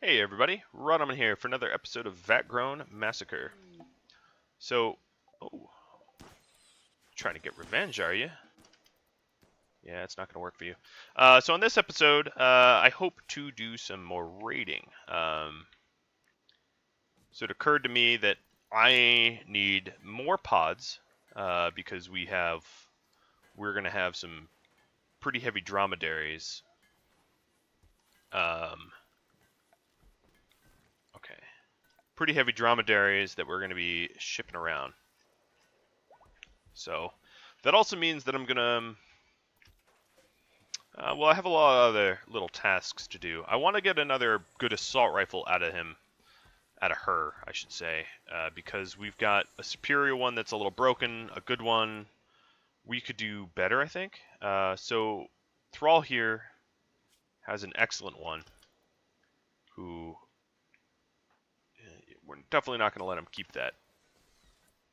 Hey everybody, Rodman here for another episode of Vatgrown Massacre. So, oh, trying to get revenge, are you? Yeah, it's not going to work for you. So on this episode, I hope to do some more raiding. So it occurred to me that I need more pods because we're going to have some pretty heavy dromedaries. Okay. Pretty heavy dromedaries that we're going to be shipping around. So that also means that I'm gonna, well, I have a lot of other little tasks to do. I want to get another good assault rifle out of her, I should say, because we've got a superior one that's a little broken, a good one. We could do better, I think. So Thrall here has an excellent one, who we're definitely not going to let him keep that.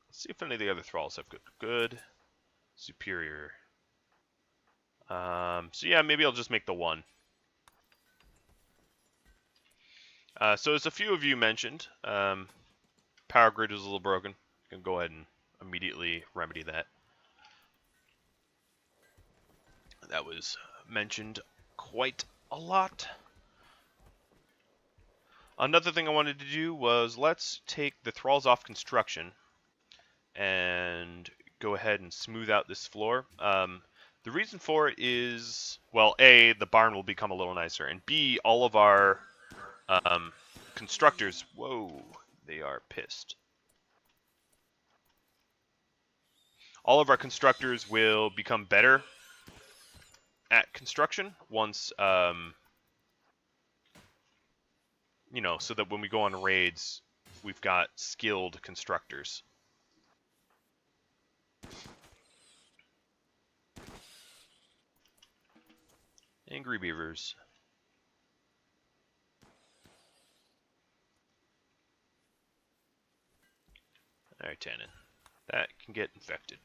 Let's see if any of the other Thralls have good, superior. So yeah, maybe I'll just make the one. So as a few of you mentioned, power grid was a little broken. You can go ahead and immediately remedy that. That was mentioned quite a lot. Another thing I wanted to do was let's take the thralls off construction and go ahead and smooth out this floor. The reason for it is, well, A, the barn will become a little nicer, and B, all of our constructors, whoa, they are pissed. All of our constructors will become better at construction once, you know, so that when we go on raids, we've got skilled constructors. Angry beavers. Alright, Tannen. That can get infected.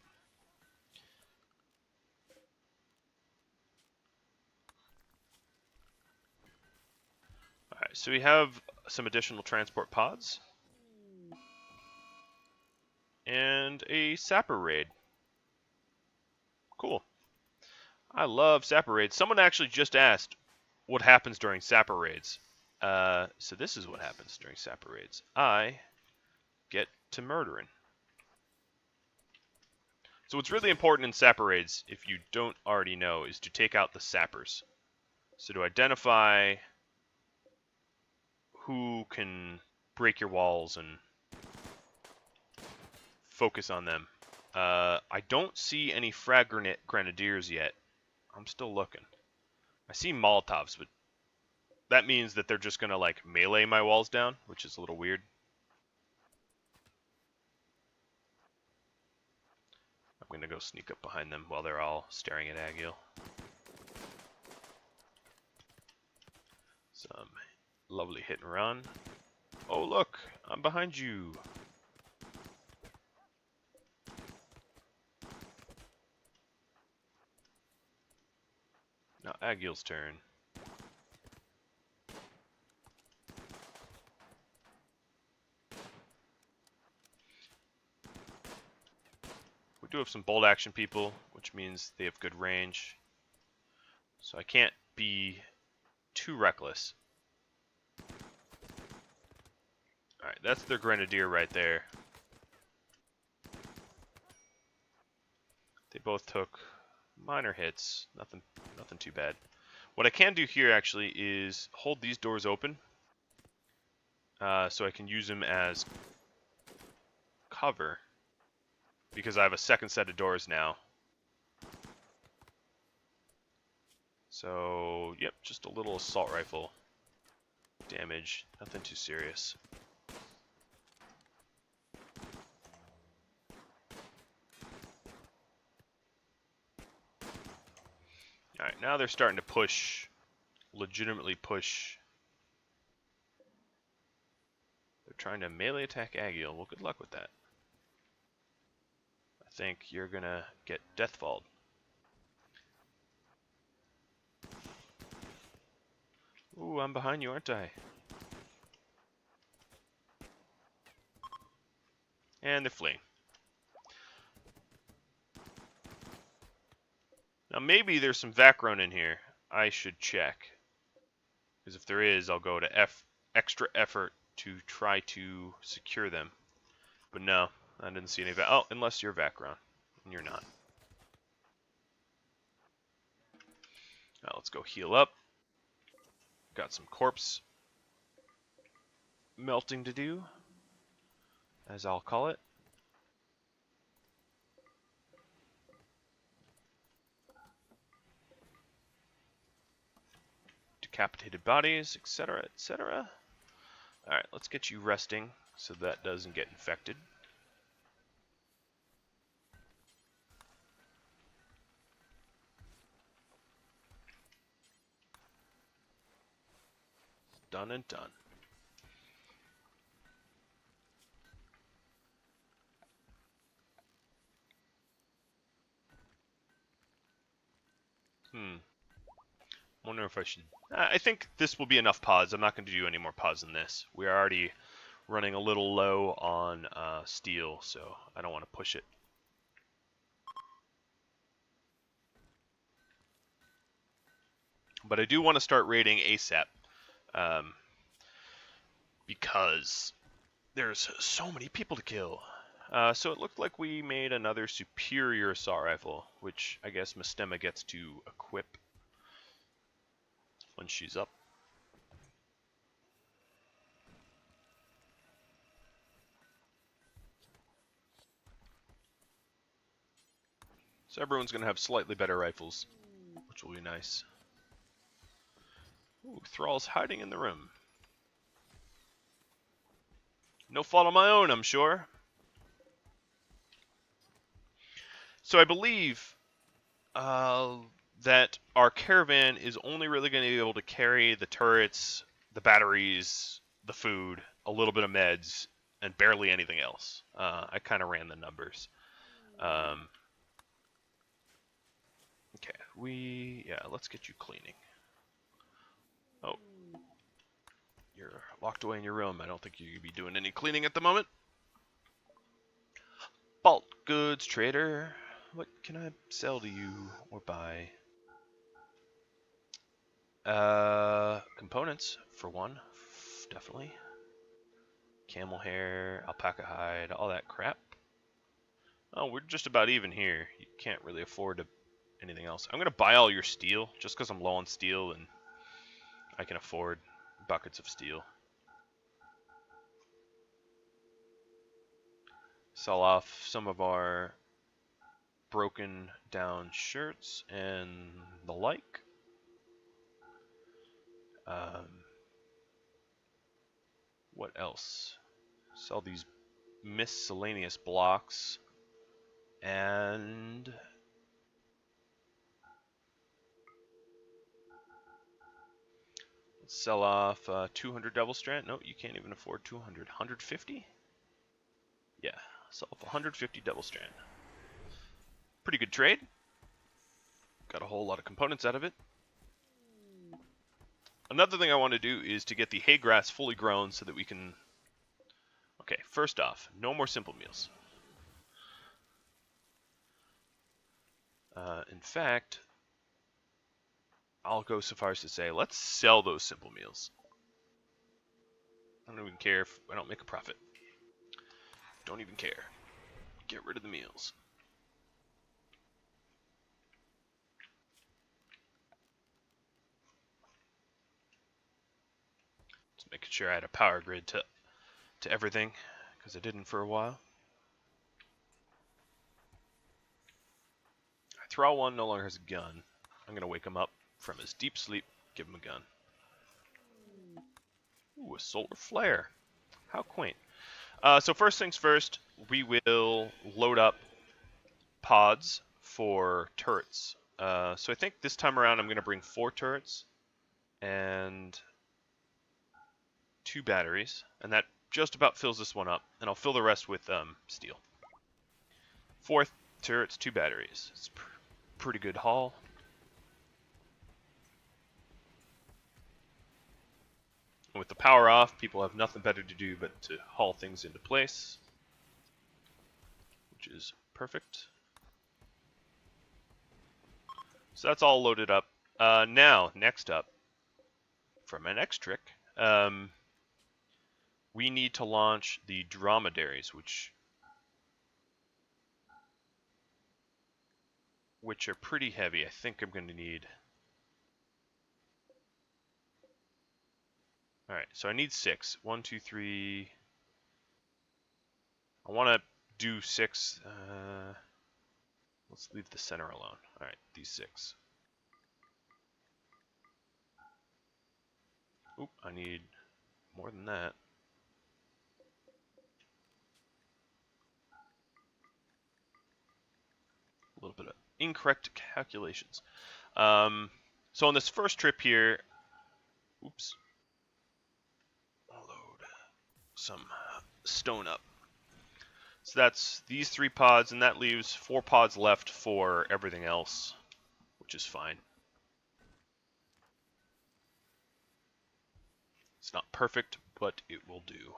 Alright, so we have some additional transport pods. And a sapper raid. Cool. I love sapper raids. Someone actually just asked what happens during sapper raids. So this is what happens during sapper raids. I get to murdering. So what's really important in sapper raids, if you don't already know, is to take out the sappers. So to identify who can break your walls and focus on them. I don't see any frag grenadiers yet. I'm still looking. I see Molotovs, but that means that they're just gonna like melee my walls down, which is a little weird. I'm gonna go sneak up behind them while they're all staring at Agil. Some lovely hit and run. Oh look, I'm behind you. Now Agil's turn. We do have some bolt action people, which means they have good range. So I can't be too reckless. Alright, that's their grenadier right there. They both took minor hits, nothing too bad. What I can do here actually is hold these doors open, so I can use them as cover, because I have a second set of doors now. So, yep, just a little assault rifle damage, nothing too serious. Alright, now they're starting to push, legitimately push. They're trying to melee attack Agil. Well, good luck with that. I think you're gonna get deathfalled. Ooh, I'm behind you, aren't I? And they're fleeing. Now maybe there's some Vatgrown in here. I should check. Because if there is, I'll go to extra effort to try to secure them. But no, I didn't see any Oh, unless you're Vatgrown. And you're not. Now let's go heal up. Got some corpse melting to do, as I'll call it. Decapitated bodies, etc., etc. Alright, let's get you resting so that doesn't get infected. Done and done. Wonder if I should... I think this will be enough pods. I'm not going to do any more pods than this. We are already running a little low on steel, so I don't want to push it. But I do want to start raiding ASAP. Because there's so many people to kill. So it looked like we made another superior assault rifle, which I guess Mastema gets to equip when she's up. So everyone's going to have slightly better rifles, which will be nice. Ooh, Thrall's hiding in the room. No fault of my own, I'm sure. So I believe that our caravan is only really going to be able to carry the turrets, the batteries, the food, a little bit of meds, and barely anything else. I kind of ran the numbers. Okay, yeah, let's get you cleaning. Oh, you're locked away in your room. I don't think you'd be doing any cleaning at the moment. Bulk goods trader. What can I sell to you or buy? Components, for one. Definitely. Camel hair, alpaca hide, all that crap. Oh, we're just about even here. You can't really afford anything else. I'm going to buy all your steel, just because I'm low on steel and I can afford buckets of steel. Sell off some of our broken down shirts and the like. What else? Sell these miscellaneous blocks and let's sell off 200 double strand. No, you can't even afford 200. 150? Yeah, sell off 150 double strand. Pretty good trade. Got a whole lot of components out of it. Another thing I want to do is to get the hay grass fully grown so that we can... Okay, first off, no more simple meals. In fact, I'll go so far as to say, let's sell those simple meals. I don't even care if I don't make a profit. Don't even care. Get rid of the meals. Just making sure I had a power grid to everything, because I didn't for a while. Thrall 1 no longer has a gun. I'm going to wake him up from his deep sleep, give him a gun. Ooh, a solar flare. How quaint. So first things first, we will load up pods for turrets. So I think this time around I'm going to bring 4 turrets and 2 batteries, and that just about fills this one up, and I'll fill the rest with steel. 4 turrets, 2 batteries. It's pretty good haul. And with the power off, people have nothing better to do but to haul things into place. which is perfect. So that's all loaded up. Now, next up, for my next trick, we need to launch the dromedaries, which are pretty heavy. I think I'm going to need... Alright, so I need 6. 1, 2, 3... I want to do 6. Let's leave the center alone. Alright, these 6. Oop, I need more than that. A little bit of incorrect calculations. So on this first trip here, oops, I'll load some stone up. So that's these 3 pods, and that leaves 4 pods left for everything else, which is fine. It's not perfect, but it will do.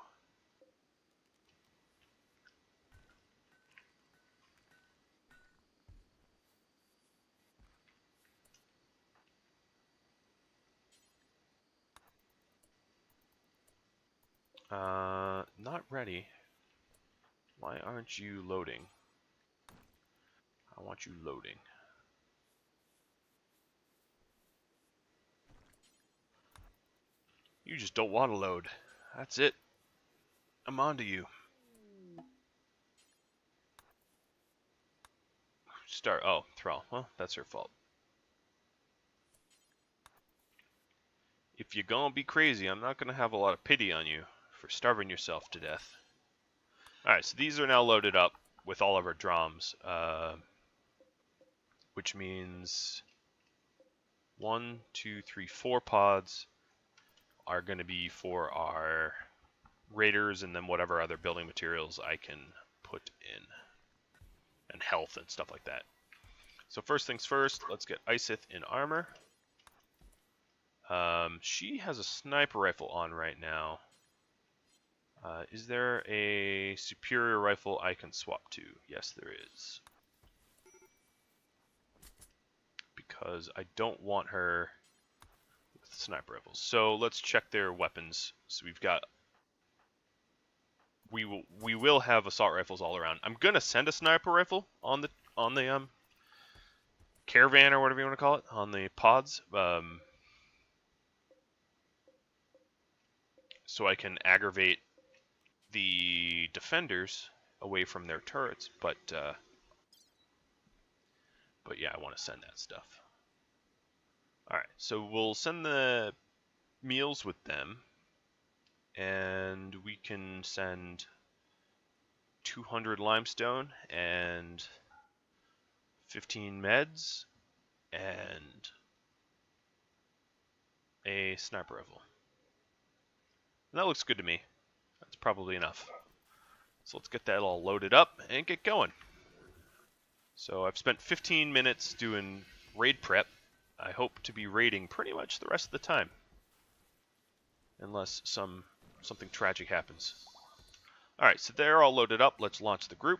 Not ready. Why aren't you loading? I want you loading. You just don't want to load. That's it. I'm onto you. Start. Oh, thrall. Well, that's her fault. If you're gonna be crazy, I'm not gonna have a lot of pity on you for starving yourself to death. Alright, so these are now loaded up with all of our drums, which means 1, 2, 3, 4 pods are going to be for our raiders, and then whatever other building materials I can put in, and health and stuff like that. So first things first, let's get Isith in armor. She has a sniper rifle on right now. Is there a superior rifle I can swap to? Yes, there is. Because I don't want her with sniper rifles. So let's check their weapons. So we've got... We will have assault rifles all around. I'm gonna send a sniper rifle on the caravan, or whatever you want to call it, on the pods. So I can aggravate the defenders away from their turrets, but yeah, I want to send that stuff. Alright, so we'll send the meals with them, and we can send 200 limestone and 15 meds and a sniper rifle. And that looks good to me. That's probably enough. So let's get that all loaded up and get going. So I've spent 15 minutes doing raid prep. I hope to be raiding pretty much the rest of the time, unless something tragic happens. Alright, so they're all loaded up. Let's launch the group.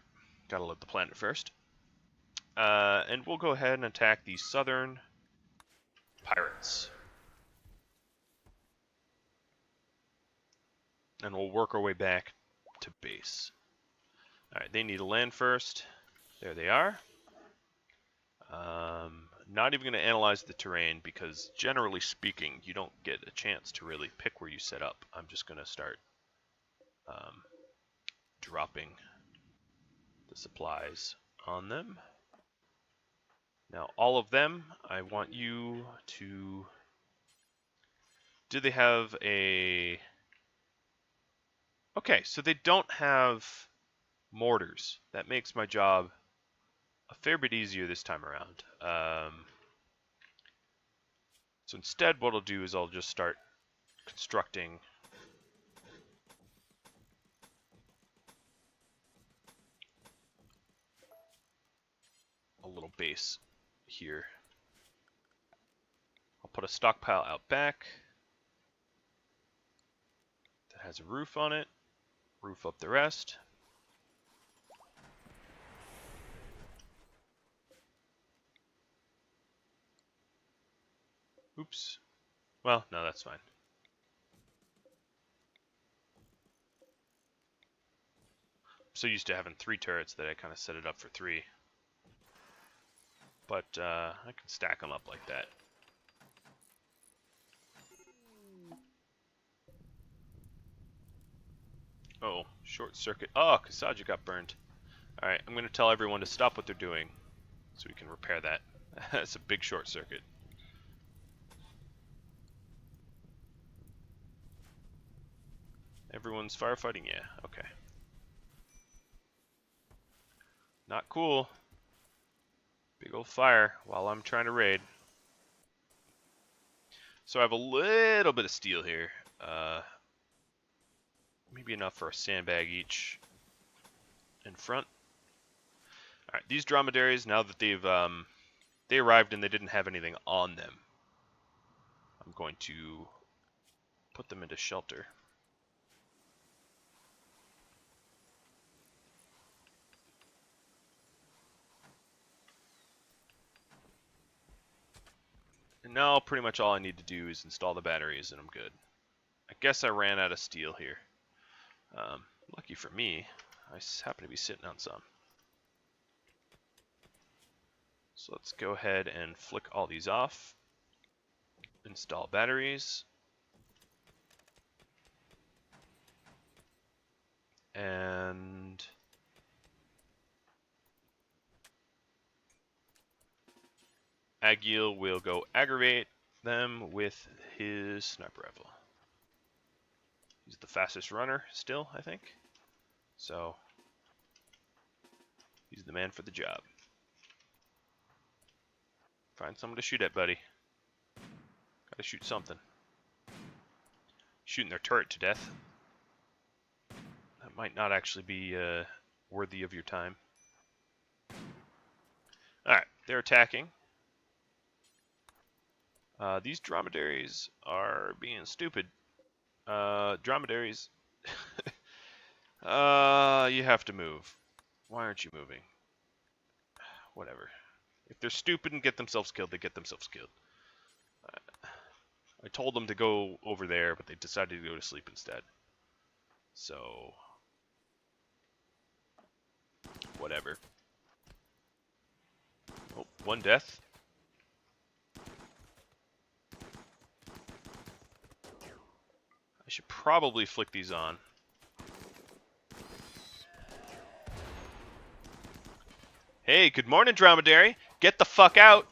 Gotta load the planet first. And we'll go ahead and attack the southern pirates. And we'll work our way back to base. Alright, they need to land first. There they are. Not even going to analyze the terrain, because generally speaking, you don't get a chance to really pick where you set up. I'm just going to start dropping the supplies on them. Now, all of them, I want you to... Do they have a... Okay, so they don't have mortars. That makes my job a fair bit easier this time around. So instead, what I'll do is I'll just start constructing a little base here. I'll put a stockpile out back that has a roof on it. Roof up the rest. Oops. Well, no, that's fine. I'm so used to having 3 turrets that I kind of set it up for 3. But I can stack them up like that. Oh, short circuit. Oh, Kasaja got burned. Alright, I'm going to tell everyone to stop what they're doing so we can repair that. That's a big short circuit. Everyone's firefighting? Yeah, okay. Not cool. Big old fire while I'm trying to raid. So I have a little bit of steel here. Maybe enough for a sandbag each in front. Alright, these dromedaries, now that they arrived and they didn't have anything on them, I'm going to put them into shelter. And now pretty much all I need to do is install the batteries and I'm good. I guess I ran out of steel here. Lucky for me, I happen to be sitting on some. So let's go ahead and flick all these off. Install batteries. And Agil will go aggravate them with his sniper rifle. He's the fastest runner still, I think. So he's the man for the job. Find someone to shoot at, buddy. Gotta shoot something. Shooting their turret to death. That might not actually be worthy of your time. Alright, they're attacking. These dromedaries are being stupid. Dromedaries. You have to move. Why aren't you moving? Whatever. If they're stupid and get themselves killed, they get themselves killed. I told them to go over there, but they decided to go to sleep instead. So, whatever. Oh, 1 death. I should probably flick these on. Hey, good morning, dromedary. Get the fuck out.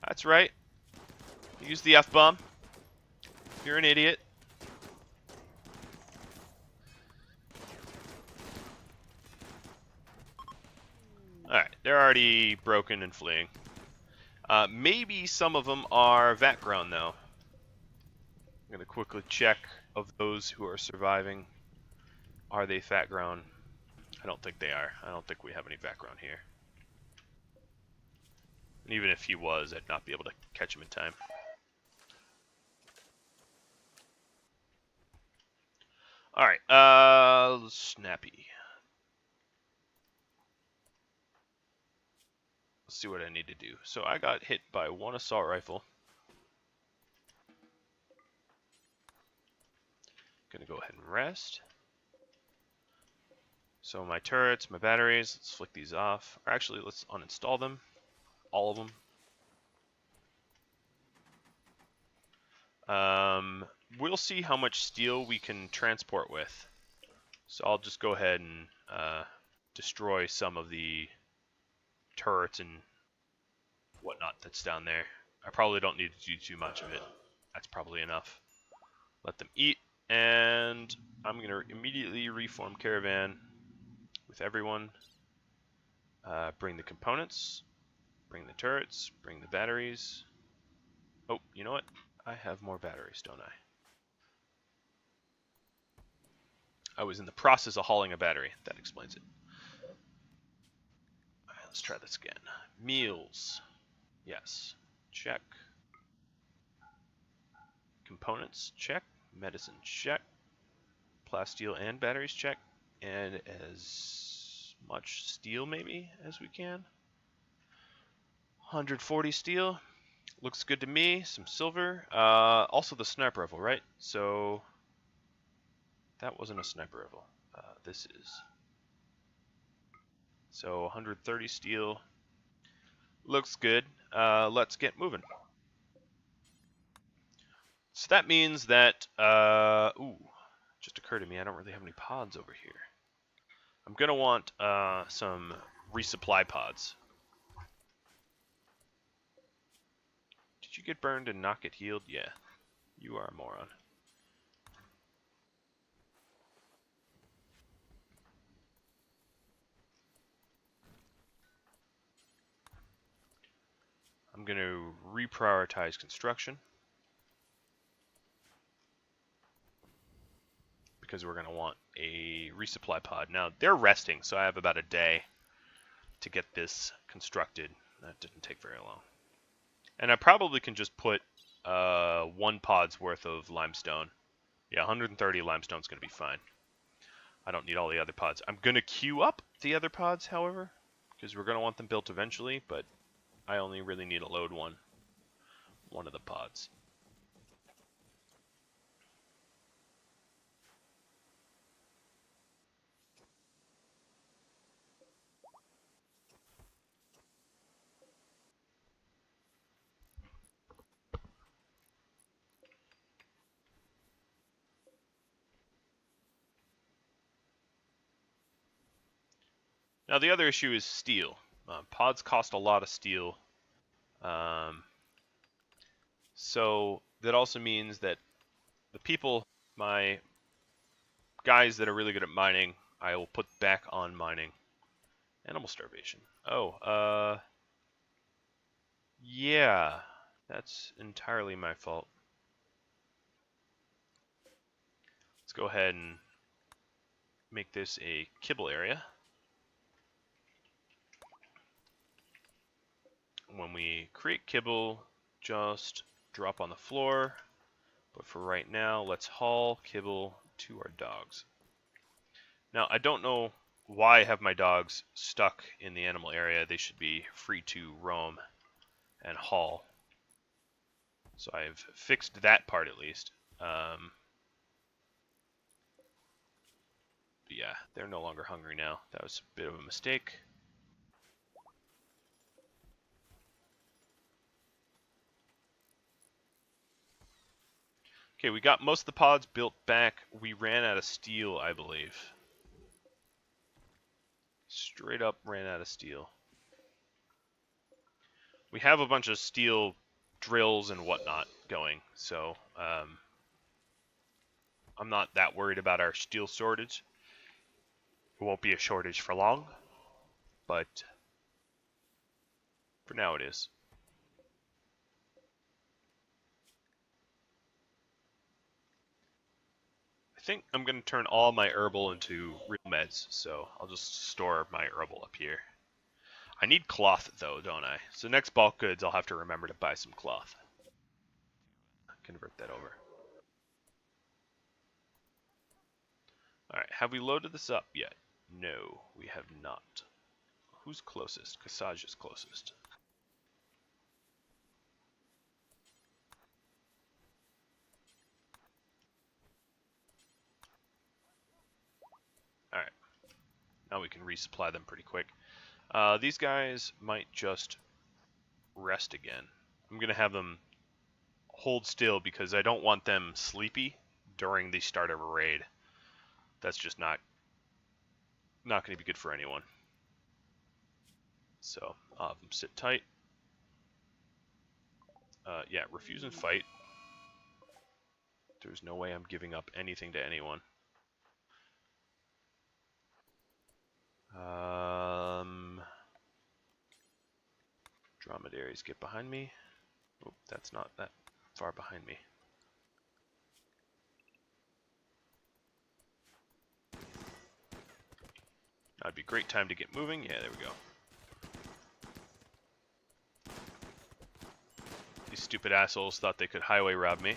That's right. Use the F-bomb. You're an idiot. Alright, they're already broken and fleeing. Maybe some of them are Vatgrown, though. I'm going to quickly check of those who are surviving. Are they Vatgrown? I don't think they are. I don't think we have any Vatgrown here. And even if he was, I'd not be able to catch him in time. Alright, Snappy. Let's see what I need to do. So I got hit by 1 assault rifle. Gonna go ahead and rest. So my turrets, my batteries, let's flick these off. Or actually, let's uninstall them. All of them. We'll see how much steel we can transport with. So I'll just go ahead and destroy some of the turrets and whatnot that's down there. I probably don't need to do too much of it. That's probably enough. Let them eat, and I'm going to immediately reform caravan with everyone. Bring the components, bring the turrets, bring the batteries. Oh, you know what? I have more batteries, don't I? I was in the process of hauling a battery. That explains it. Alright, let's try this again. Meals. Yes. Check. Components. Check. Medicine. Check. Plasteel and batteries. Check. And as much steel, maybe, as we can. 140 steel. Looks good to me. Some silver. Also the sniper rifle, right? So that wasn't a sniper rifle. This is. So 130 steel. Looks good. Let's get moving. So that means that, ooh, just occurred to me, I don't really have any pods over here. I'm going to want some resupply pods. Did you get burned and not get healed? Yeah, you are a moron. I'm going to reprioritize construction, because we're going to want a resupply pod. Now, they're resting, so I have about a day to get this constructed. That didn't take very long. And I probably can just put 1 pod's worth of limestone. Yeah, 130 limestone is going to be fine. I don't need all the other pods. I'm going to queue up the other pods, however, because we're going to want them built eventually, but I only really need to load one of the pods. Now the other issue is steel. Pods cost a lot of steel. So that also means that the people, my guys that are really good at mining, I will put back on mining. Animal starvation. Oh, yeah, that's entirely my fault. Let's go ahead and make this a kibble area. When we create kibble, just drop on the floor. But for right now, let's haul kibble to our dogs. Now, I don't know why I have my dogs stuck in the animal area. They should be free to roam and haul. So I've fixed that part at least. But yeah, they're no longer hungry now. That was a bit of a mistake. Okay, we got most of the pods built back. We ran out of steel, I believe. Straight up ran out of steel. We have a bunch of steel drills and whatnot going, so I'm not that worried about our steel shortage. It won't be a shortage for long, but for now it is. I think I'm going to turn all my herbal into real meds, so I'll just store my herbal up here. I need cloth though, don't I? So next bulk goods, I'll have to remember to buy some cloth. Convert that over. Alright, have we loaded this up yet? No, we have not. Who's closest? Kasaj is closest. Alright. Now we can resupply them pretty quick. These guys might just rest again. I'm going to have them hold still because I don't want them sleepy during the start of a raid. That's just not going to be good for anyone. So I'll have them sit tight. Yeah, refuse and fight. There's no way I'm giving up anything to anyone. Dromedaries, get behind me. Oh, that's not that far behind me. That'd be a great time to get moving. Yeah, there we go. These stupid assholes thought they could highway rob me.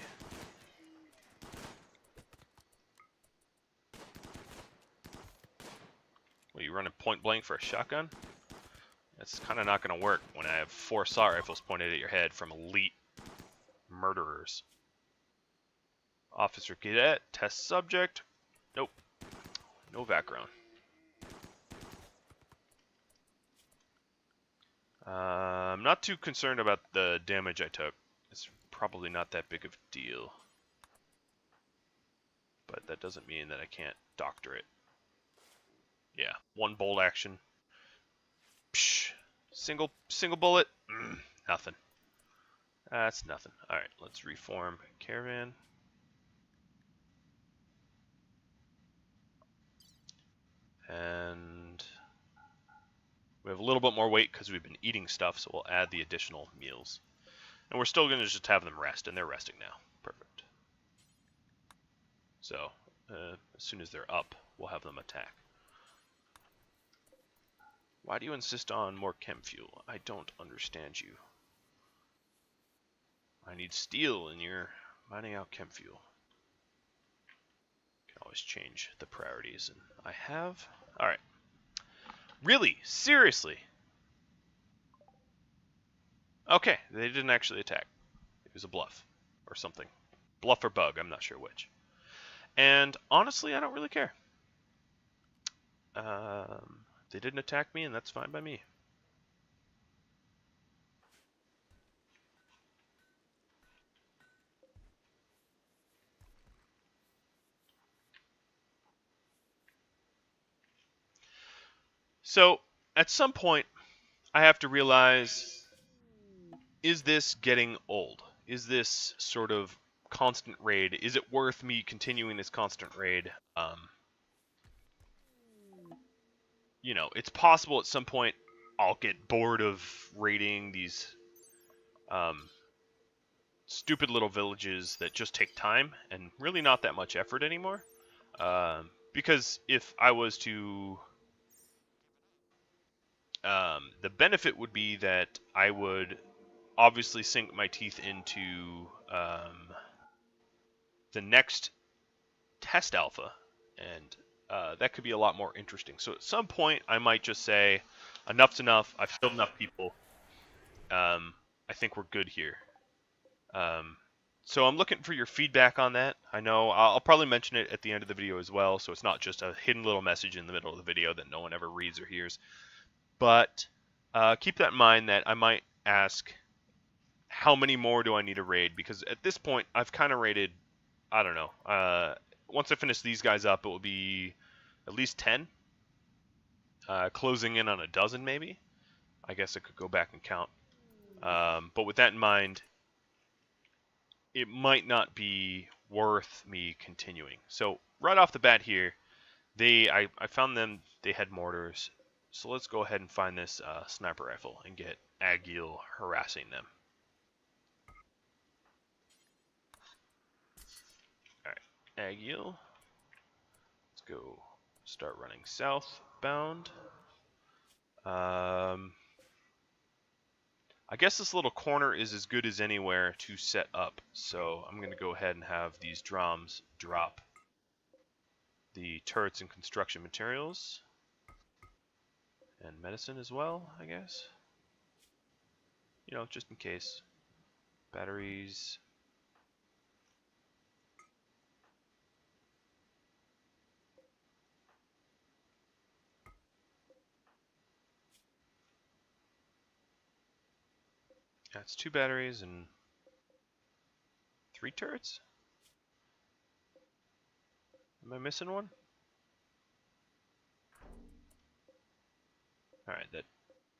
What, you running point blank for a shotgun? That's kind of not going to work when I have 4 assault rifles pointed at your head from elite Murderers. Officer Cadet, test subject. Nope. No Vatgrown. I'm not too concerned about the damage I took. It's probably not that big of a deal. But that doesn't mean that I can't doctor it. Yeah, one bolt action. Psh, single bullet. Nothing. That's nothing. Alright, let's reform caravan. And we have a little bit more weight because we've been eating stuff, so we'll add the additional meals. And we're still going to just have them rest, and they're resting now. Perfect. So, as soon as they're up, we'll have them attack. Why do you insist on more chem fuel? I don't understand you. I need steel, and you're mining out chem fuel. Can always change the priorities, and I have. All right. Really? Seriously? Okay, they didn't actually attack. It was a bluff or something. Bluff or bug, I'm not sure which. And honestly, I don't really care. They didn't attack me, and that's fine by me. So, at some point, I have to realize, is this getting old? Is this sort of constant raid? Is it worth me continuing this constant raid? You know, it's possible at some point I'll get bored of raiding these stupid little villages that just take time and really not that much effort anymore. Because if I was to... the benefit would be that I would obviously sink my teeth into the next test alpha, and that could be a lot more interesting. So at some point, I might just say, enough's enough. I've killed enough people. I think we're good here. So I'm looking for your feedback on that. I know I'll probably mention it at the end of the video as well, so it's not just a hidden little message in the middle of the video that no one ever reads or hears. But keep that in mind that I might ask, how many more do I need to raid? Because at this point, I've kind of raided, I don't know. Once I finish these guys up, it will be at least 10. Closing in on a dozen, maybe. I guess I could go back and count. But with that in mind, it might not be worth me continuing. So right off the bat here, I found them, they had mortars. So let's go ahead and find this sniper rifle and get Agil harassing them. Alright, Agil. Let's go start running southbound. I guess this little corner is as good as anywhere to set up. So I'm going to go ahead and have these drums drop the turrets and construction materials. And medicine as well, I guess. You know, just in case. Batteries. That's 2 batteries and 3 turrets? Am I missing one? Alright, that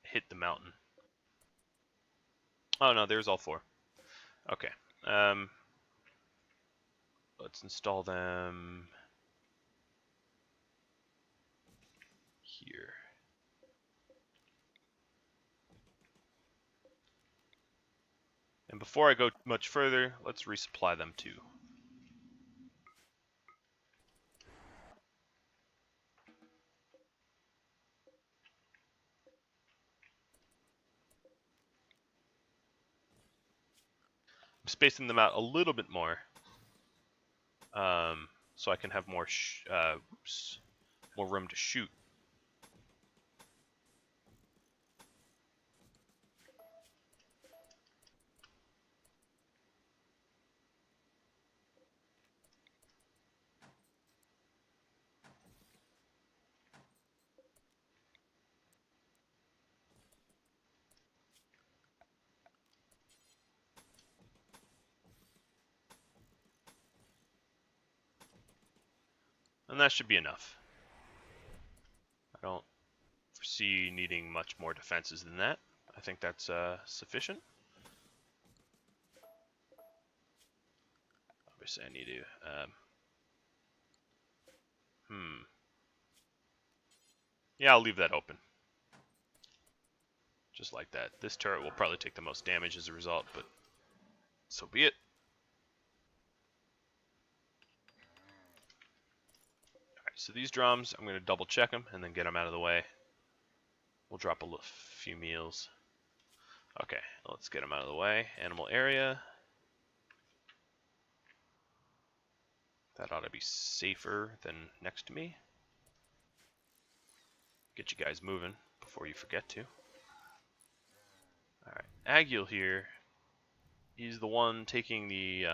hit the mountain. Oh no, there's all 4. Okay. Let's install them here. And before I go much further, let's resupply them too. I'm spacing them out a little bit more, so I can have more more room to shoot. And that should be enough. I don't foresee needing much more defenses than that. I think that's sufficient. Obviously, I need to... Yeah, I'll leave that open. Just like that. This turret will probably take the most damage as a result, but so be it. Alright, so these drums, I'm going to double check them and then get them out of the way. We'll drop a few meals. Okay, let's get them out of the way. Animal area. That ought to be safer than next to me. Get you guys moving before you forget to. Alright, Agile here is the one taking the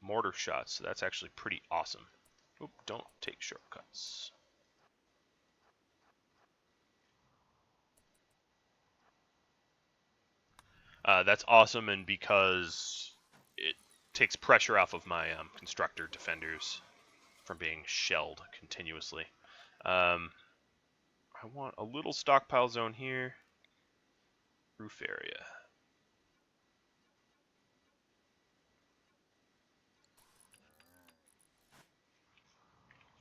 mortar shots, so that's actually pretty awesome. Oop, don't take shortcuts. That's awesome, and because it takes pressure off of my constructor defenders from being shelled continuously. I want a little stockpile zone here. Roof area.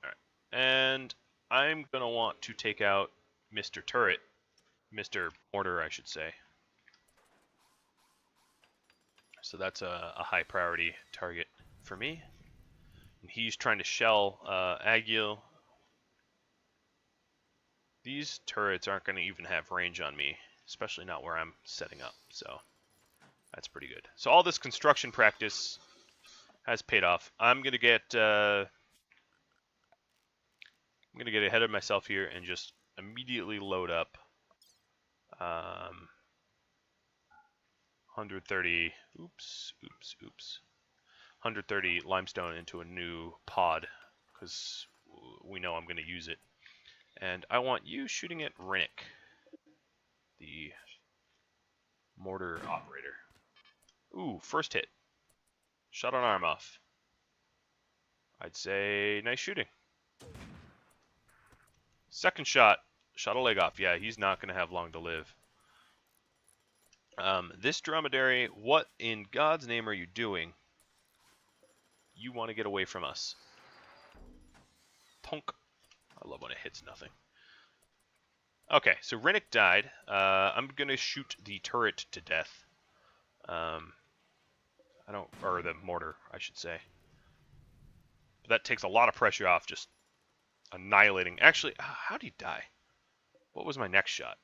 Alright. And I'm going to want to take out Mr. Turret. Mr. Mortar, I should say. So that's a high priority target for me. And he's trying to shell Agile. These turrets aren't going to even have range on me, especially not where I'm setting up. So that's pretty good. So all this construction practice has paid off. I'm going to get ahead of myself here and just immediately load up 130 130 limestone into a new pod, because we know I'm going to use it. And I want you shooting at Rinnick, the mortar operator. Ooh, first hit. Shot an arm off. I'd say nice shooting. Second shot. Shot a leg off. Yeah, he's not going to have long to live. This dromedary, what in God's name are you doing? You want to get away from us. Punk. I love when it hits nothing. Okay, so Rinnick died. I'm going to shoot the turret to death. Or the mortar, I should say. But that takes a lot of pressure off, just annihilating. Actually, how did he die? What was my next shot?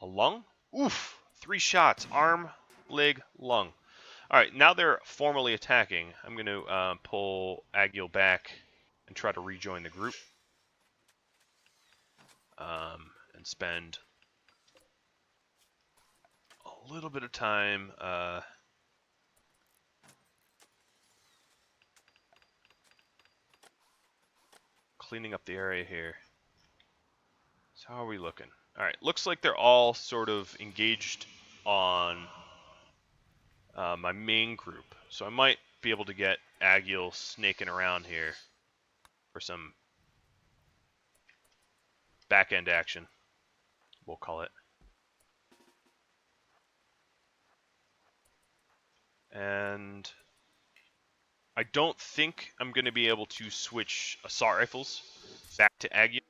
A lung? Oof! 3 shots. Arm, leg, lung. Alright, now they're formally attacking. I'm going to pull Agile back and try to rejoin the group. And spend a little bit of time cleaning up the area here. So how are we looking? Alright, looks like they're all sort of engaged on my main group. So I might be able to get Agile snaking around here for some back-end action, we'll call it. And I don't think I'm going to be able to switch assault rifles back to Agile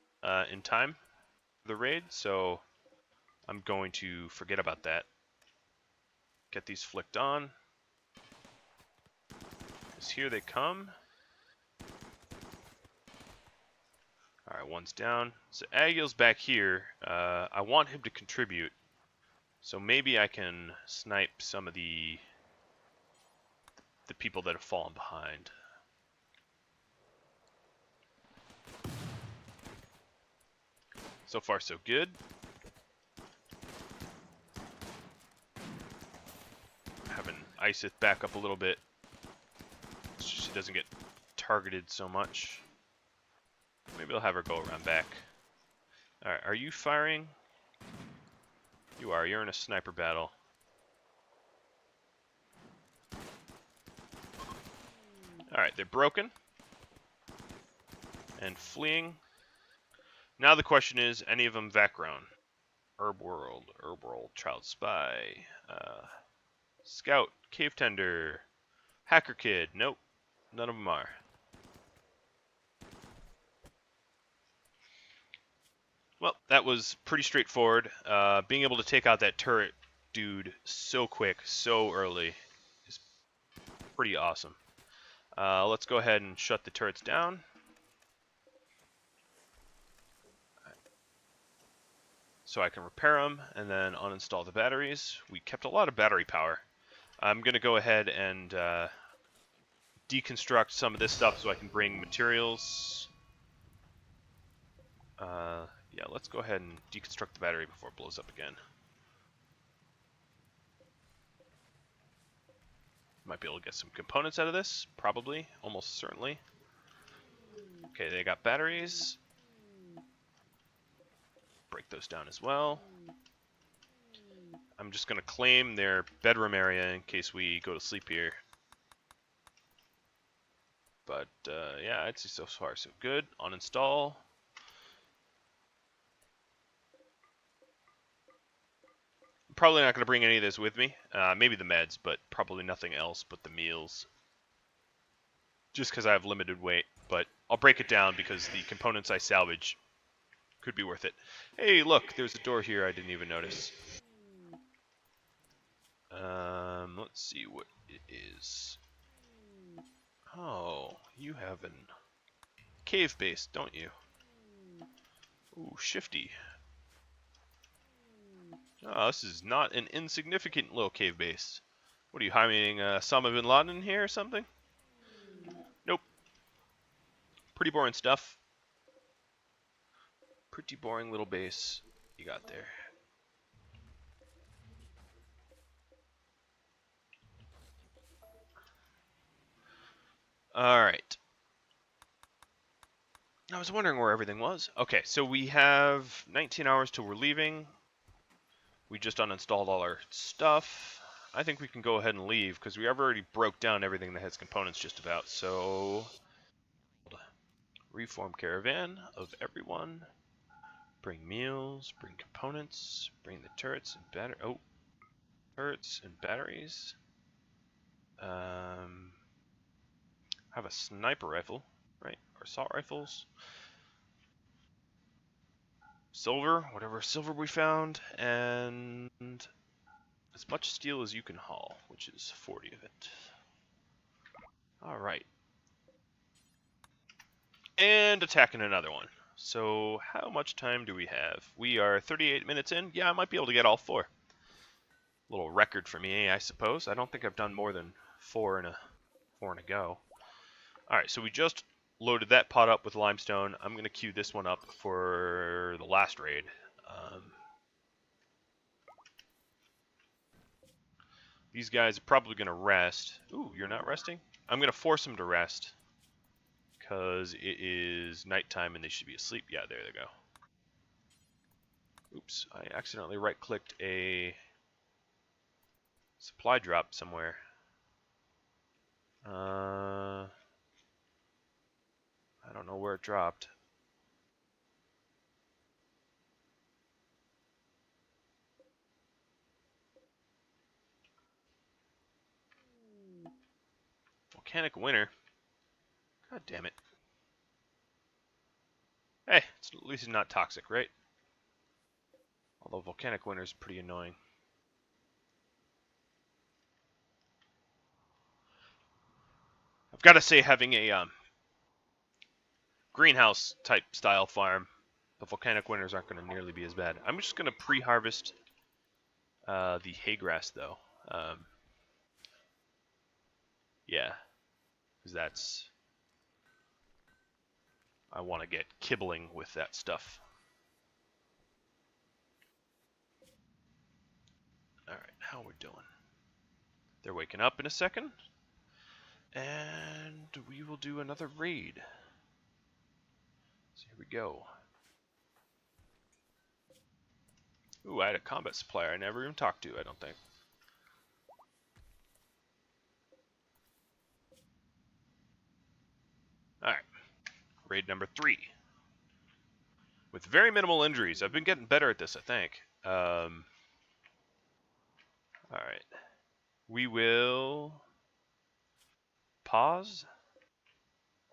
in time for the raid, so I'm going to forget about that. Get these flicked on. Because here they come. Alright, one's down. So Agile's back here. I want him to contribute. So maybe I can snipe some of the people that have fallen behind. So far, so good. Having Isith back up a little bit so she doesn't get targeted so much. Maybe I'll have her go around back. Alright, are you firing? You are. You're in a sniper battle. Alright, they're broken. and fleeing. Now the question is, any of them Vatgrown? RimWorld, Child Spy, Scout, Cave Tender, Hacker Kid. Nope, none of them are. Well, that was pretty straightforward. Being able to take out that turret dude so quick, so early is pretty awesome. Let's go ahead and shut the turrets down. So I can repair them and then uninstall the batteries. We kept a lot of battery power. I'm going to go ahead and deconstruct some of this stuff so I can bring materials. Yeah, let's go ahead and deconstruct the battery before it blows up again. Might be able to get some components out of this, probably, almost certainly. Okay, they got batteries. Break those down as well. I'm just going to claim their bedroom area in case we go to sleep here. But, yeah, I'd say so far so good. Uninstall. I'm probably not going to bring any of this with me. Maybe the meds, but probably nothing else but the meals. Just because I have limited weight. But I'll break it down because the components I salvage could be worth it. Hey, look, there's a door here I didn't even notice. Let's see what it is. Oh, you have an cave base, don't you? Ooh, shifty. Oh, this is not an insignificant little cave base. What are you hiding, Osama bin Laden in here or something? Nope. Pretty boring stuff. Pretty boring little base you got there. Alright. I was wondering where everything was. Okay, so we have 19 hours till we're leaving. We just uninstalled all our stuff. I think we can go ahead and leave because we already broke down everything that has components just about. So, reform caravan of everyone. Bring meals, bring components, bring the turrets and turrets and batteries. Have a sniper rifle, right? Or assault rifles. Silver, whatever silver we found, and as much steel as you can haul, which is 40 of it. Alright. And attacking another one. So how much time do we have? We are 38 minutes in. Yeah, I might be able to get all 4. Little record for me, I suppose. I don't think I've done more than 4 in a go. Alright, so we just loaded that pot up with limestone. I'm going to queue this one up for the last raid. These guys are probably going to rest. Ooh, you're not resting? I'm going to force them to rest. Because it is nighttime and they should be asleep. Yeah, there they go. Oops, I accidentally right-clicked a supply drop somewhere. I don't know where it dropped. Volcanic winter. God damn it. Hey, at least it's not toxic, right? Although volcanic winter is pretty annoying. I've got to say, having a greenhouse type style farm, the volcanic winters aren't going to nearly be as bad. I'm just going to pre-harvest the hay grass, though. Yeah, because that's... I want to get kibbling with that stuff. Alright, how we doing? They're waking up in a second. And we will do another raid. So here we go. Ooh, I had a combat supplier I never even talked to, I don't think. Alright. Raid number 3. With very minimal injuries. I've been getting better at this, I think. Alright. We will pause.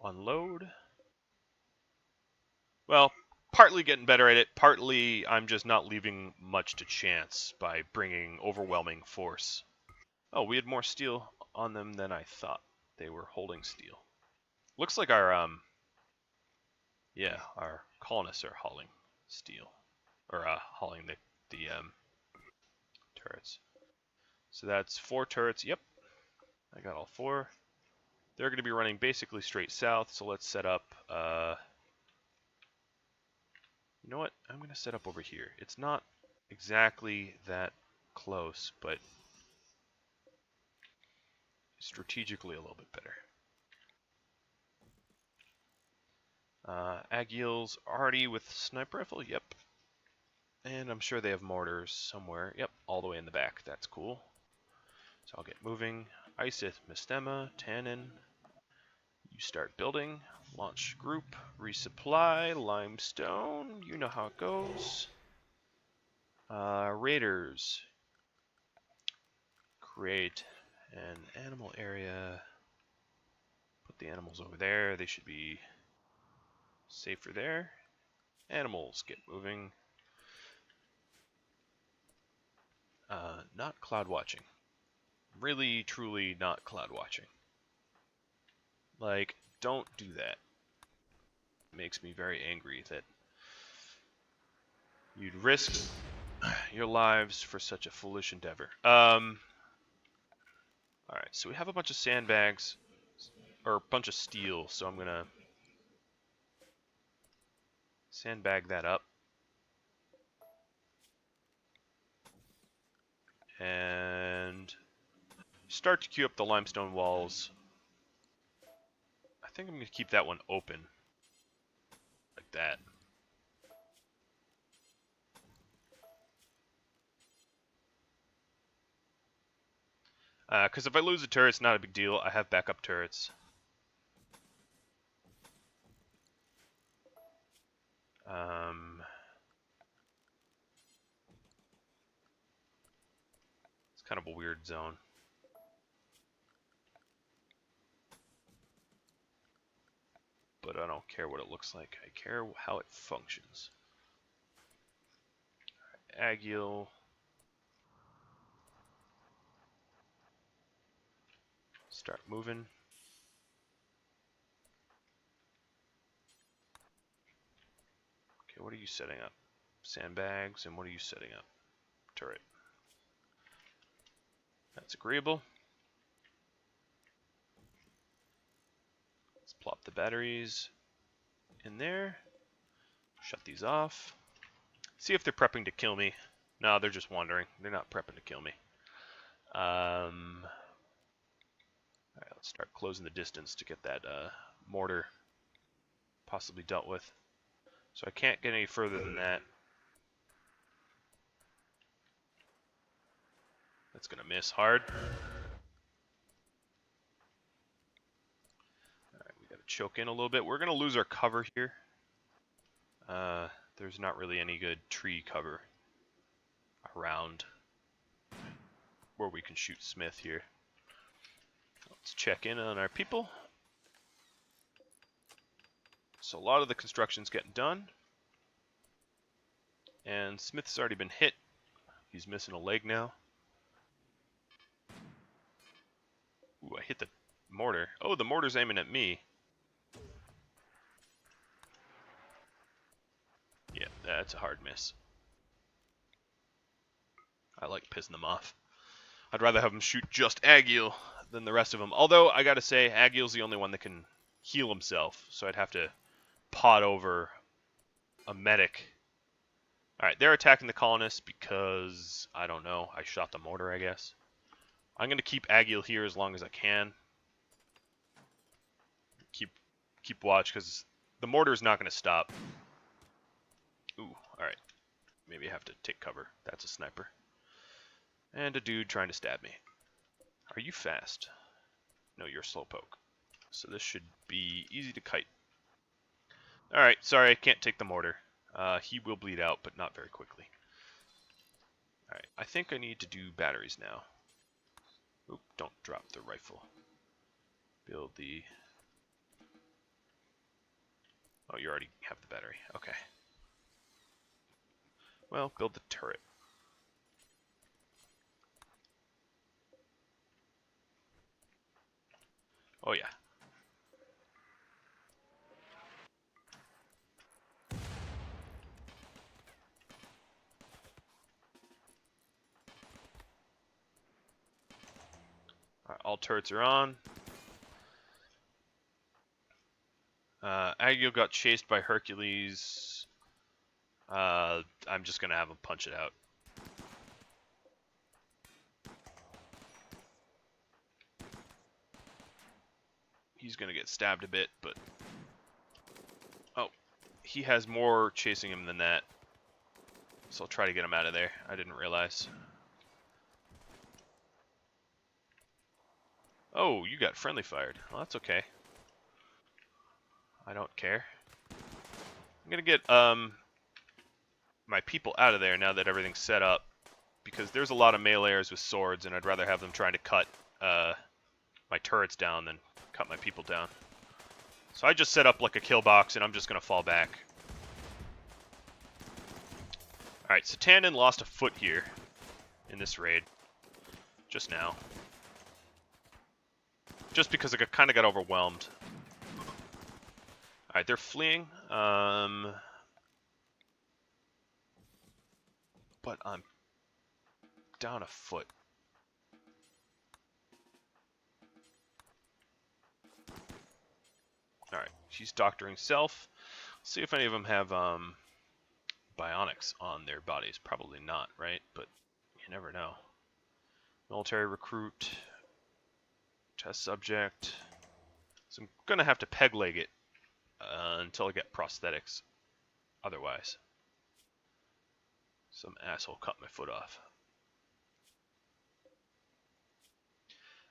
Unload. Well, partly getting better at it, partly I'm just not leaving much to chance by bringing overwhelming force. Oh, we had more steel on them than I thought. They were holding steel. Looks like our our colonists are hauling steel, or hauling the turrets. So that's 4 turrets. Yep, I got all 4. They're going to be running basically straight south. So let's set up. You know what? I'm going to set up over here. It's not exactly that close, but strategically a little bit better. Agil's already with sniper rifle. Yep. And I'm sure they have mortars somewhere. Yep, all the way in the back. That's cool. So I'll get moving. Isith, Mistema, Tannin. You start building. Launch group. Resupply. Limestone. You know how it goes. Raiders. Create an animal area. Put the animals over there. They should be safer there. Animals, get moving. Not cloud watching. Really, truly not cloud watching. Like, don't do that. It makes me very angry that you'd risk your lives for such a foolish endeavor. Alright, so we have a bunch of sandbags, or a bunch of steel, so I'm gonna sandbag that up. And start to queue up the limestone walls. I think I'm going to keep that one open. Like that. Because if I lose a turret, it's not a big deal. I have backup turrets. It's kind of a weird zone. But I don't care what it looks like. I care how it functions. Right, Agile. Start moving. Okay, what are you setting up? Sandbags, and what are you setting up? Turret. That's agreeable. Let's plop the batteries in there. Shut these off. See if they're prepping to kill me. No, they're just wandering. They're not prepping to kill me. Alright, let's start closing the distance to get that mortar possibly dealt with. So I can't get any further than that. That's gonna miss hard. Alright, we gotta choke in a little bit. We're gonna lose our cover here. There's not really any good tree cover around where we can shoot Smith here. Let's check in on our people. So a lot of the construction's getting done. And Smith's already been hit. He's missing a leg now. Ooh, I hit the mortar. Oh, the mortar's aiming at me. Yeah, that's a hard miss. I like pissing them off. I'd rather have them shoot just Agile than the rest of them. Although, I gotta say, Agile's the only one that can heal himself. So I'd have to pot over a medic. Alright, they're attacking the colonists because, I don't know, I shot the mortar, I guess. I'm going to keep Agile here as long as I can. Keep watch, because the mortar is not going to stop. Ooh, alright. Maybe I have to take cover. That's a sniper. And a dude trying to stab me. Are you fast? No, you're a slowpoke. So this should be easy to kite. Alright, sorry, I can't take the mortar. He will bleed out, but not very quickly. Alright, I think I need to do batteries now. Oop, don't drop the rifle. Build the... Oh, you already have the battery. Okay. Well, build the turret. Oh, yeah. Alright, all turrets are on. Agio got chased by Hercules. I'm just gonna have him punch it out. He's gonna get stabbed a bit, but... Oh, he has more chasing him than that. So I'll try to get him out of there. I didn't realize. Oh, you got friendly fired. Well, that's okay. I don't care. I'm gonna get my people out of there now that everything's set up, because there's a lot of meleeers with swords, and I'd rather have them trying to cut my turrets down than cut my people down. So I just set up like a kill box, and I'm just gonna fall back. Alright, so Tandon lost a foot here in this raid. Just now. Just because I kind of got overwhelmed. Alright, they're fleeing. But I'm down a foot. Alright, she's doctoring self. See if any of them have bionics on their bodies. Probably not, right? But you never know. Military recruit. Test subject. So I'm going to have to peg leg it until I get prosthetics. Otherwise, some asshole cut my foot off.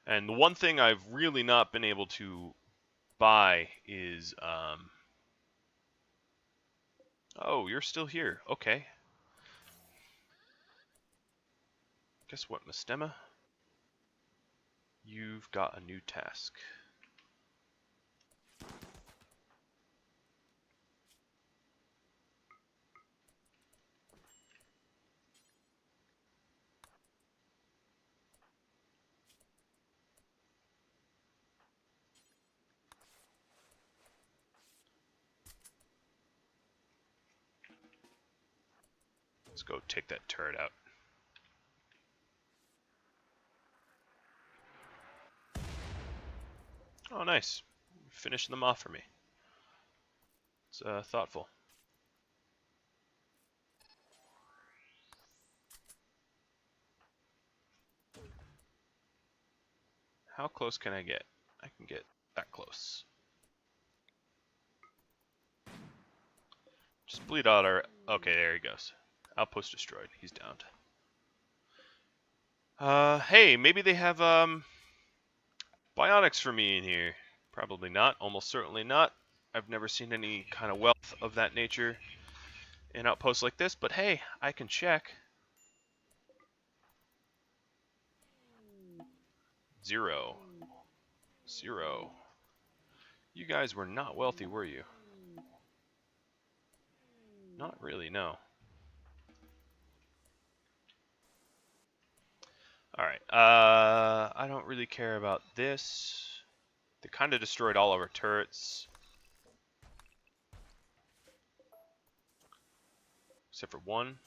And the one thing I've really not been able to buy is... Oh, you're still here. Okay. Guess what, Mastema? You've got a new task. Let's go take that turret out. Oh, nice. Finishing them off for me. It's thoughtful. How close can I get? I can get that close. Just bleed out our... Okay, there he goes. Outpost destroyed. He's downed. Hey, maybe they have, bionics for me in here. Probably not. Almost certainly not. I've never seen any kind of wealth of that nature in outposts like this, but hey, I can check. 0. 0. You guys were not wealthy, were you? Not really, no. Alright, I don't really care about this. They kind of destroyed all of our turrets. Except for one,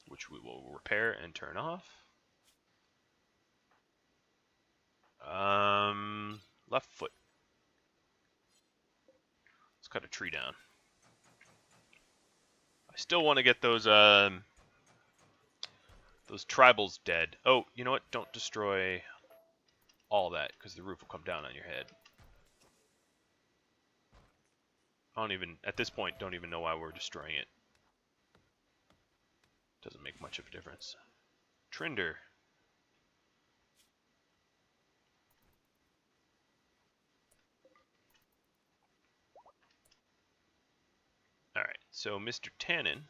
which we will repair and turn off. Left foot. Let's cut a tree down. I still want to get those tribals dead. Oh, you know what? Don't destroy all that, because the roof will come down on your head. I don't even, at this point, don't even know why we're destroying it. Doesn't make much of a difference. Trinder. So, Mr. Tannen,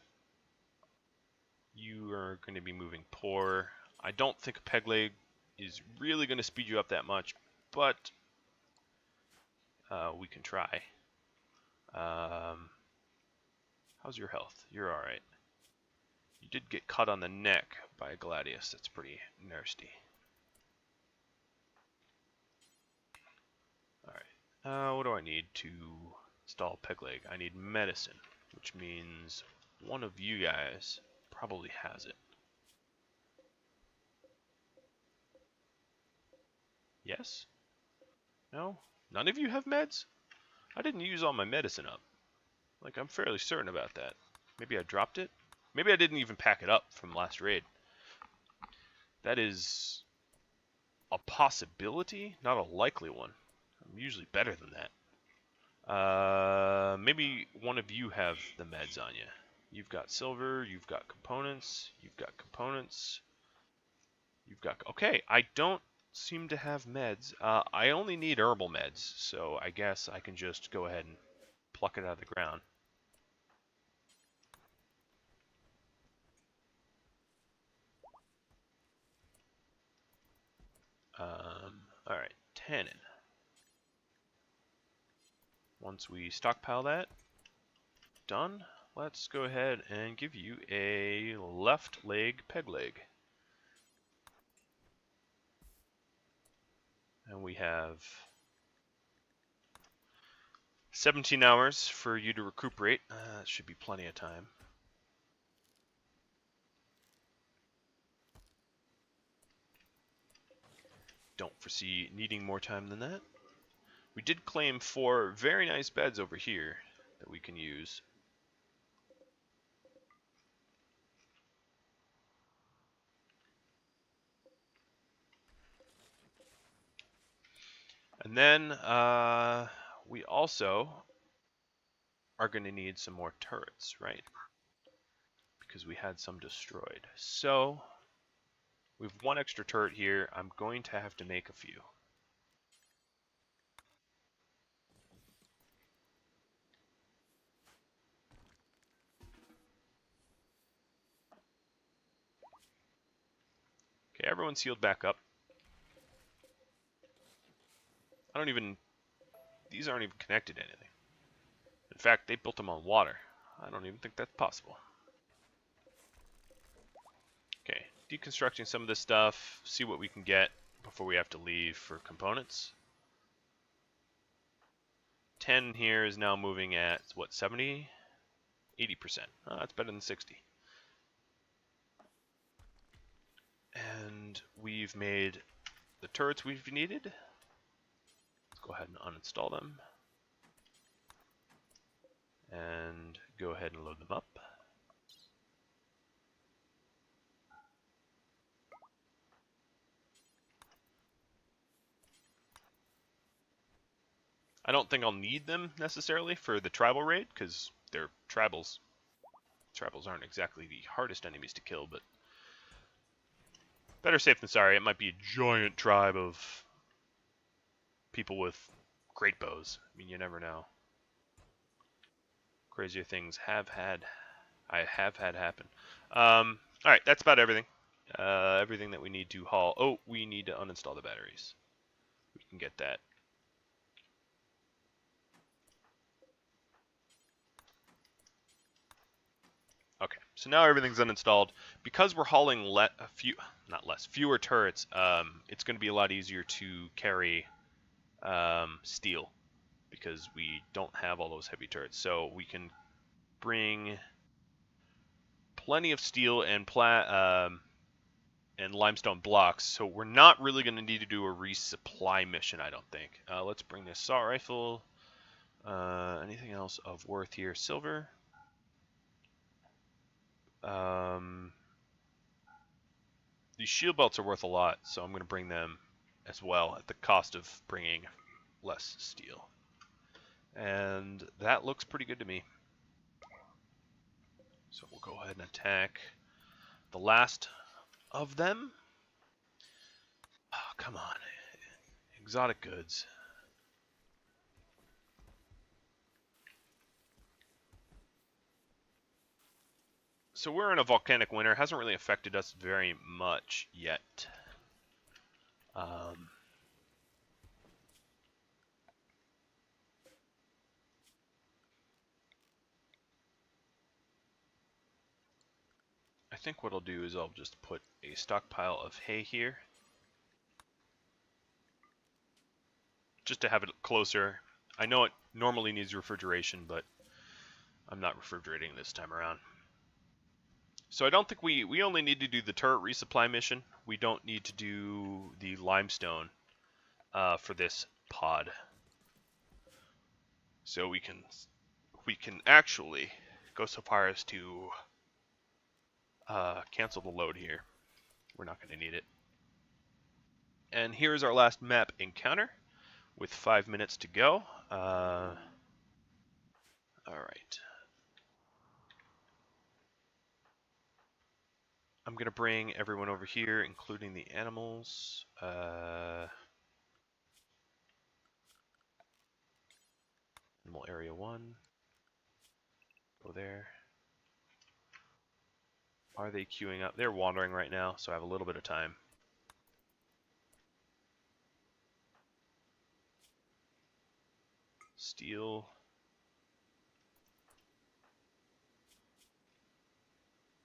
you are going to be moving poor. I don't think a peg leg is really going to speed you up that much, but we can try. How's your health? You're alright. You did get cut on the neck by a gladius. That's pretty nasty. Alright. What do I need to install peg leg? I need medicine, which means one of you guys probably has it. Yes? No? None of you have meds? I didn't use all my medicine up. Like, I'm fairly certain about that. Maybe I dropped it? Maybe I didn't even pack it up from last raid. That is a possibility, not a likely one. I'm usually better than that. Maybe one of you have the meds on you. You've got silver, you've got components, you've got components. You've got... Okay, I don't seem to have meds. I only need herbal meds, so I guess I can just go ahead and pluck it out of the ground. Alright, tannin. Once we stockpile that, done, let's go ahead and give you a left leg peg leg. And we have 17 hours for you to recuperate. That should be plenty of time. Don't foresee needing more time than that. We did claim 4 very nice beds over here that we can use. And then we also are going to need some more turrets, right? Because we had some destroyed. So we have 1 extra turret here. I'm going to have to make a few. Okay, everyone's healed back up. These aren't even connected to anything. In fact, they built them on water. I don't even think that's possible. Okay, deconstructing some of this stuff, see what we can get before we have to leave for components. 10 here is now moving at, what, 70? 80%. Oh, that's better than 60. And we've made the turrets we've needed. Let's go ahead and uninstall them. And go ahead and load them up. I don't think I'll need them necessarily for the tribal raid, because they're tribals. Tribals aren't exactly the hardest enemies to kill, but better safe than sorry. It might be a giant tribe of people with great bows. I mean, you never know. Crazier things I have had happen. Alright, that's about everything. Everything that we need to haul. Oh, we need to uninstall the batteries. We can get that. Okay, so now everything's uninstalled. Because we're hauling fewer turrets, it's going to be a lot easier to carry steel, because we don't have all those heavy turrets. So we can bring plenty of steel and limestone blocks. So we're not really going to need to do a resupply mission, I don't think. Let's bring this assault rifle. Anything else of worth here? Silver. These shield belts are worth a lot, so I'm going to bring them as well at the cost of bringing less steel. And that looks pretty good to me. So we'll go ahead and attack the last of them. Oh, come on. Exotic goods. So we're in a volcanic winter. It hasn't really affected us very much yet. I think what I'll do is I'll just put a stockpile of hay here, just to have it closer. I know it normally needs refrigeration, but I'm not refrigerating this time around. So I don't think we only need to do the turret resupply mission. We don't need to do the limestone for this pod. So we can actually go so far as to cancel the load here. We're not going to need it. And here's our last map encounter with 5 minutes to go. All right. I'm going to bring everyone over here, including the animals. Animal area 1. Go there. Are they queuing up? They're wandering right now, so I have a little bit of time. Steel.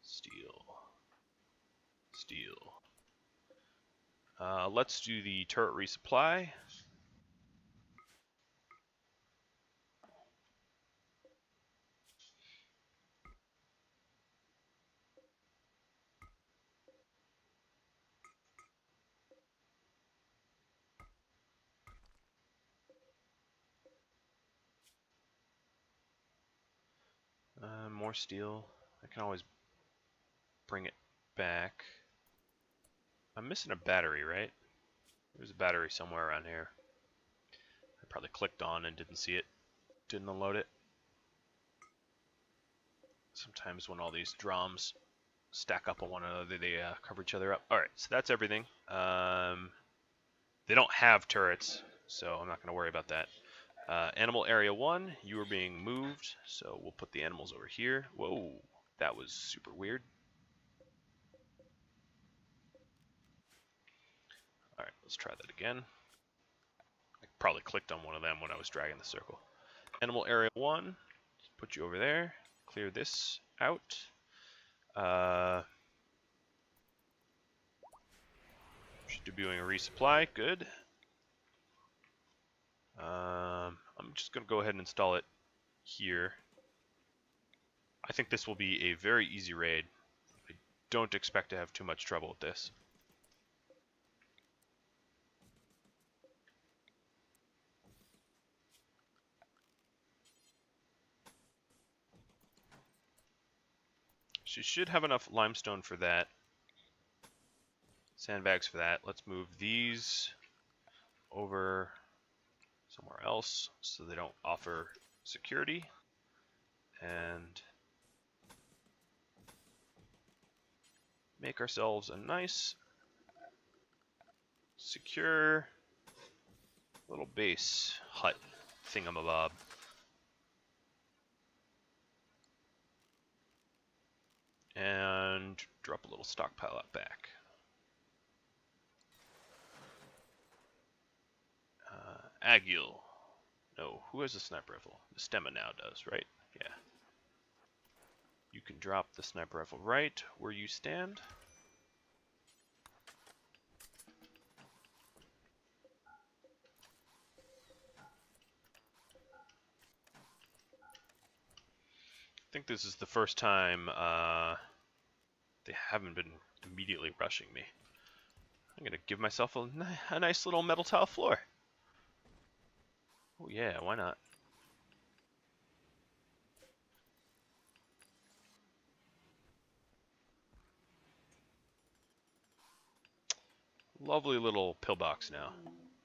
Steel. Steel. Let's do the turret resupply. More steel. I can always bring it back. I'm missing a battery, right? There's a battery somewhere around here. I probably clicked on and didn't see it. Didn't unload it. Sometimes when all these drums stack up on one another, they cover each other up. Alright, so that's everything. They don't have turrets, so I'm not going to worry about that. Animal area 1, you are being moved, so we'll put the animals over here. Whoa, that was super weird. Alright, let's try that again. I probably clicked on one of them when I was dragging the circle. Animal area 1, put you over there. Clear this out. Should be doing a resupply, good. I'm just going to go ahead and install it here. I think this will be a very easy raid. I don't expect to have too much trouble with this. She should have enough limestone for that. Sandbags for that. Let's move these over somewhere else so they don't offer security. And make ourselves a nice, secure little base hut thingamabob. And drop a little stockpile out back. Agile. No, who has a sniper rifle? The Stemma now does, right? Yeah. You can drop the sniper rifle right where you stand. I think this is the first time they haven't been immediately rushing me. I'm going to give myself a nice little metal tile floor. Oh yeah, why not? Lovely little pillbox now.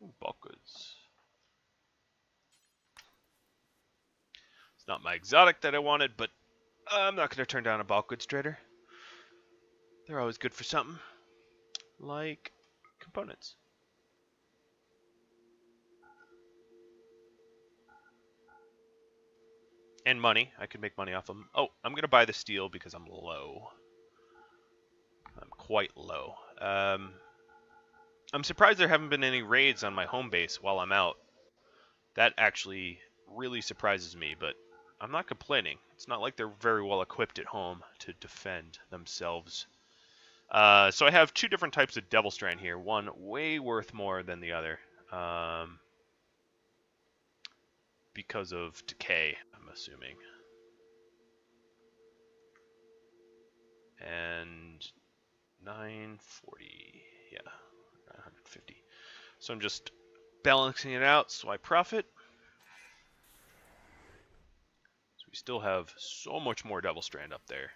Ooh, bulk goods. It's not my exotic that I wanted, but I'm not going to turn down a bulk goods trader. They're always good for something. Like components. And money. I could make money off them. Oh, I'm going to buy the steel because I'm low. I'm quite low. I'm surprised there haven't been any raids on my home base while I'm out. That actually really surprises me, but I'm not complaining. It's not like they're very well equipped at home to defend themselves. So I have two different types of Devil Strand here. One way worth more than the other. Because of decay, I'm assuming. And 940, yeah, 950. So I'm just balancing it out so I profit. So we still have so much more Devil Strand up there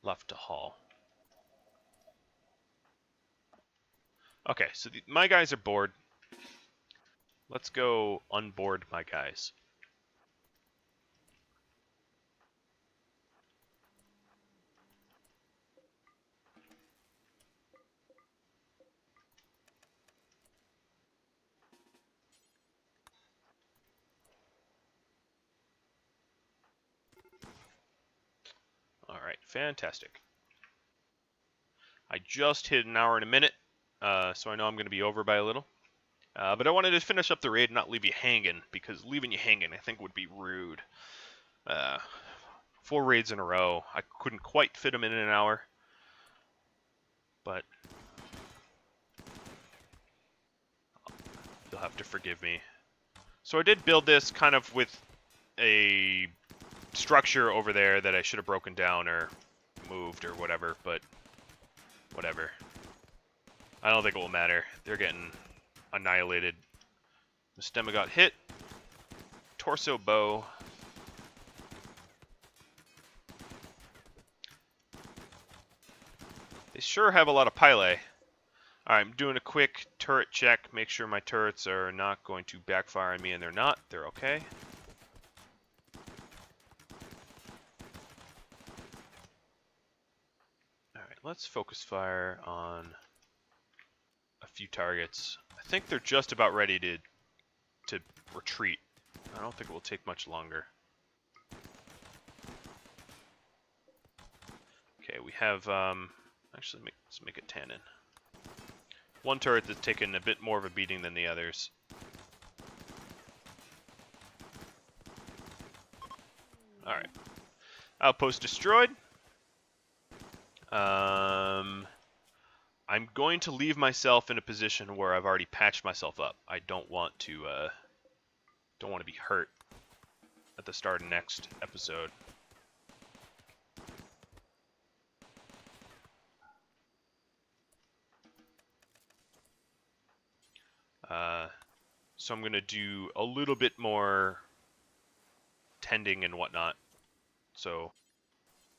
left to haul. Okay, so my guys are bored. Let's go unboard my guys. Alright, fantastic. I just hit an hour and a minute, so I know I'm going to be over by a little. But I wanted to finish up the raid and not leave you hanging, because leaving you hanging I think would be rude. 4 raids in a row. I couldn't quite fit them in an hour, but you'll have to forgive me. So I did build this kind of with a structure over there that I should have broken down or moved or whatever, but whatever. I don't think it will matter. They're getting annihilated. Mystema got hit. Torso bow. They sure have a lot of pile. Alright, I'm doing a quick turret check. Make sure my turrets are not going to backfire on me, and they're not. They're okay. Alright, let's focus fire on a few targets. I think they're just about ready to retreat. I don't think it will take much longer. Okay, we have, actually, let's make it tannin. One turret that's taken a bit more of a beating than the others. Alright. Outpost destroyed. I'm going to leave myself in a position where I've already patched myself up. I don't want to be hurt at the start of next episode. So I'm going to do a little bit more tending and whatnot. So,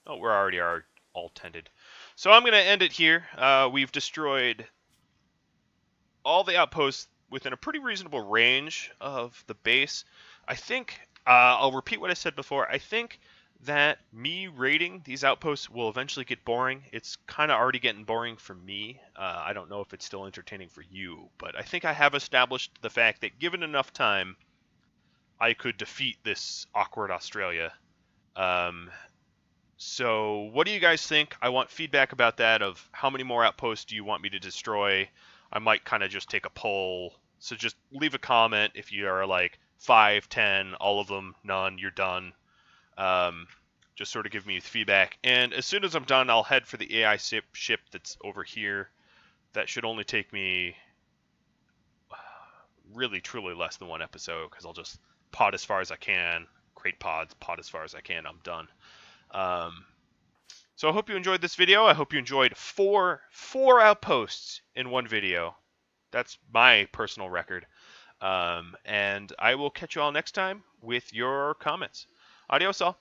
oh, we're already all tended. So I'm going to end it here. We've destroyed all the outposts within a pretty reasonable range of the base. I think, I'll repeat what I said before, I think that me raiding these outposts will eventually get boring. It's kind of already getting boring for me. I don't know if it's still entertaining for you, but I think I have established the fact that given enough time, I could defeat this awkward Australia. So what do you guys think? I want feedback about that, of how many more outposts do you want me to destroy. I might kind of just take a poll. So just leave a comment if you are like 5, 10, all of them, none, you're done. Just sort of give me feedback. And as soon as I'm done, I'll head for the AI ship that's over here. That should only take me really, truly less than 1 episode, because I'll just pod as far as I can, create pods, pod as far as I can, I'm done. So I hope you enjoyed this video. I hope you enjoyed four outposts in one video. That's my personal record. And I will catch you all next time with your comments. Adios all.